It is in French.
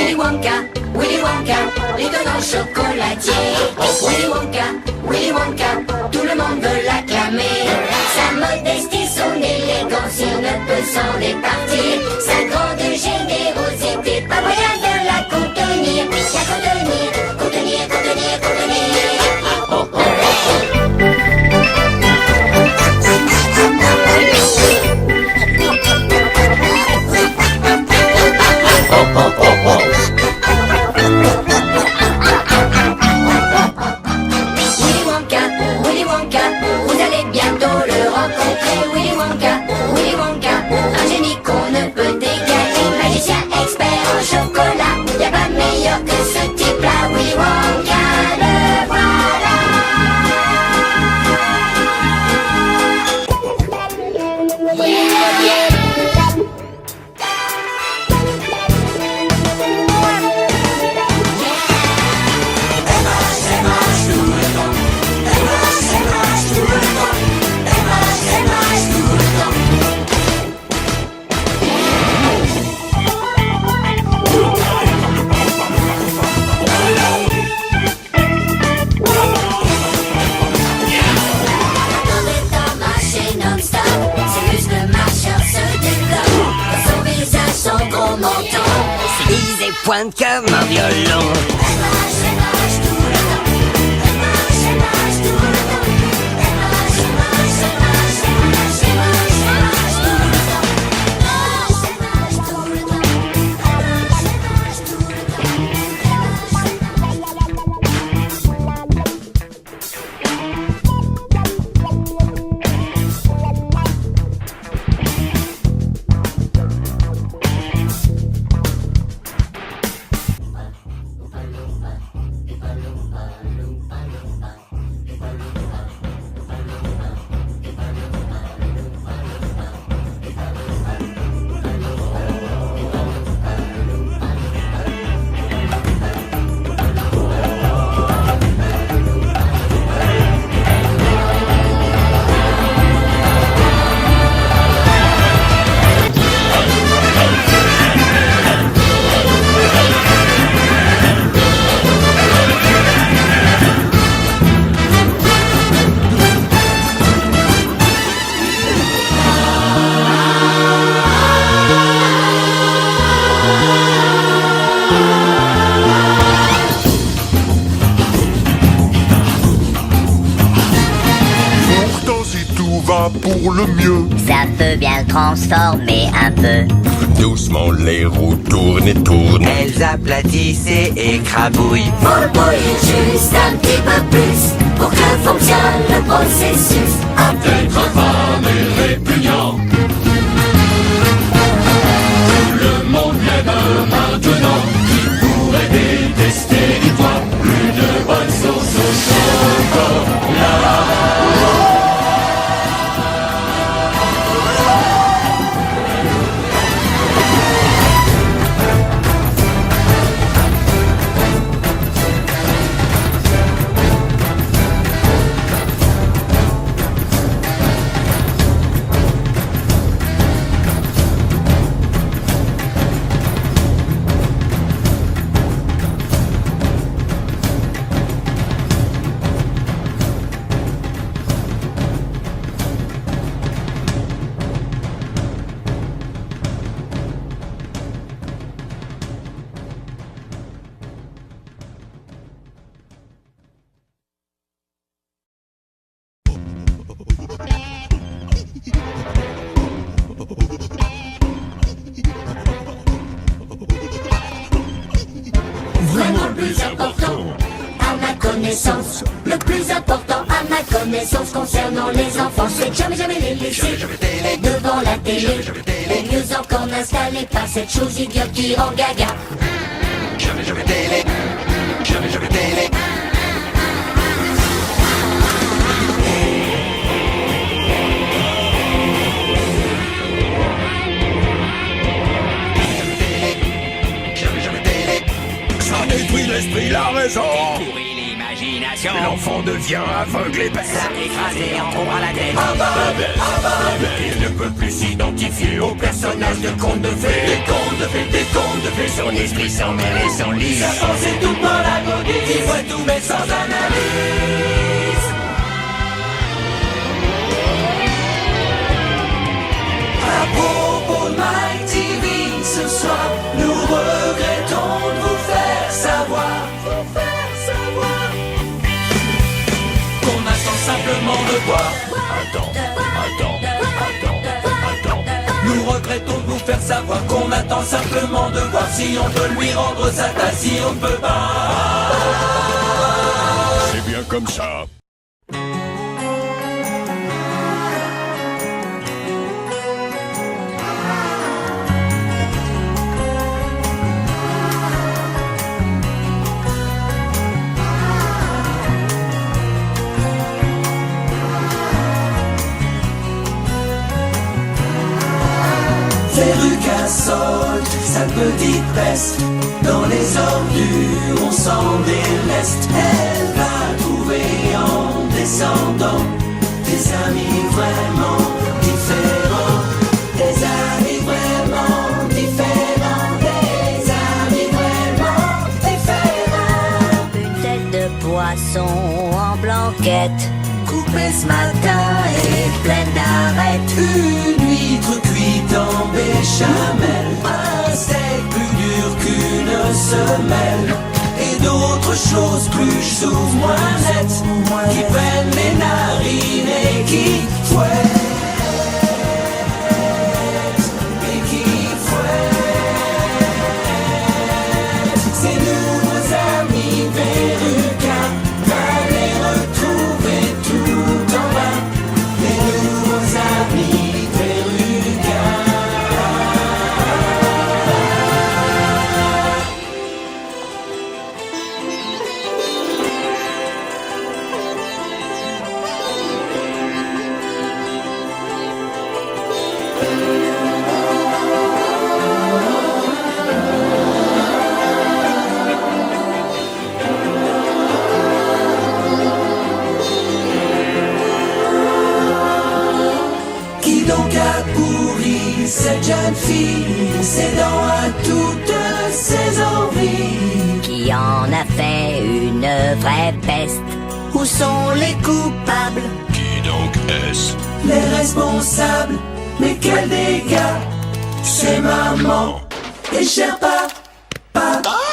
Willy Wonka, l'étonnant chocolatier. Willy Wonka, tout le monde veut l'acclamer. Sa modestie, son élégance, il ne peut s'en départir. Sa grande générosité, pas moyen de la contenir. Contenir. Willy Wonka, vous allez bientôt le rencontrer. Willy Wonka, un génie qu'on ne peut égaler. Magicien expert en chocolat, y'a pas meilleur que ce type-là. Willy Wonka, le voilà. Ils pointent comme un violon. Pour le mieux, ça peut bien le transformer un peu. Doucement les roues tournent et tournent. Elles aplatissent et écrabouillent. Faut bouillir juste un petit peu plus pour que fonctionne le processus. D'être infâme et répugnant. Le monde même maintenant qui pourrait détester, dis-toi, une bonne sauce au chocolat. Vraiment le plus important, à ma connaissance, le plus important à ma connaissance concernant les enfants, c'est de jamais les laisser devant la télé, ou mieux encore n'installer pas cette chose idiote qui rend gaga. Jamais télé. Ça détruit l'esprit, la raison. Pourrit l'imagination. L'enfant devient aveugle et bête. Ça écrasé en tombe à la tête. Il ne peut plus s'identifier aux personnages de contes de fées. Des contes de de fait son esprit sans mêle et sans lit. Sa pensée toute dans l'agonie, il voit tout mais sans analyse. À propos de Mike TV, ce soir, nous regrettons de vous faire savoir qu'on attend simplement de voir. Attends. Nous regrettons de vous faire savoir qu'on attend simplement de voir si on peut lui rendre sa tasse, si on ne peut pas. C'est bien comme ça. Verruca saute, sa petite peste. Dans les ordures, on s'en déleste. Elle va trouver en descendant des amis vraiment différents. Des amis vraiment différents. Des amis vraiment différents. Une tête de poisson en blanquette, Coupée ce matin et pleine d'arêtes. Une huître cuite en béchamel. Un steak plus dur qu'une semelle. Et d'autres choses plus chauves, moins nettes, qui prennent les narines et qui fouettent. Et qui fouettent. Ces nouveaux amis verrucas, va les retrouver tout en bas. Les nouveaux amis verrucas. Qui donc a pourri cette jeune fille, cédant à toutes ses envies? qui en a fait une vraie peste. Où sont les coupables, Qui donc est-ce? les responsables? Mais quel dégât! C'est maman et cher papa.